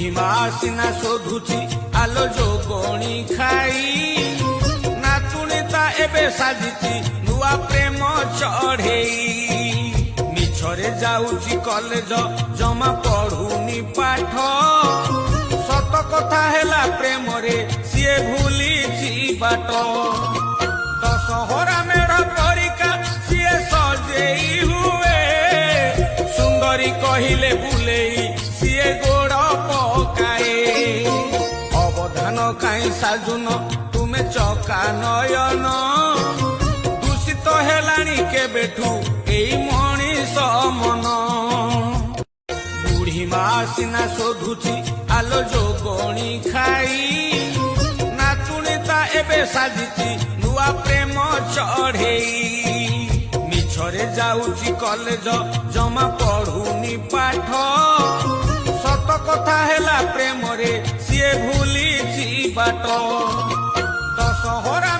ବୁଢ଼ୀମା ସିନା ଶୋଧୁଛି ଆଲୋ ଯୋଗଣୀ ଖାଇ ନାତୁଣୀ ତା ଏବେ ସାଜିଛି ନୂଆ ପ୍ରେମ ଚଢ଼େଇ ମିଛରେ ଯାଉଛି କଲେଜ ଜମା ପଢୁନି ପାଠ ସତ କଥା ହେଲା ପ୍ରେମରେ ସିଏ ଭୁଲିଛି ବାଟ ଦଶହରା ମେଢ଼ ପରିକା ସିଏ ସଜେଇ ହୁଏ ସୁନ୍ଦରୀ କହିଲେ ବୁଲେଇ ସିଏ ଗୋଡ଼ ପକାଏ ଅବଧାନ କାହିଁ ସାଜୁନ ତୁମେ ଚକା ନୟନ ଦୂଷିତ ହେଲାଣି କେବେଠୁ ଏଇ ମଣିଷ ମନ ବୁଢ଼ୀମା ସିନା ଶୋଧୁଛି ଆଲୋ ଯୋଗଣୀ ଖାଇ ନାତୁଣୀ ତା ଏବେ ସାଜିଛି ନୂଆ ପ୍ରେମ ଚଢ଼େଇ ମିଛରେ ଯାଉଛି କଲେଜ ଜମା ପଢୁନି ପାଠ ସତ କଥା ହେଲା ପ୍ରେମରେ ସିଏ ଭୁଲିଛି ବାଟ ଦଶହରା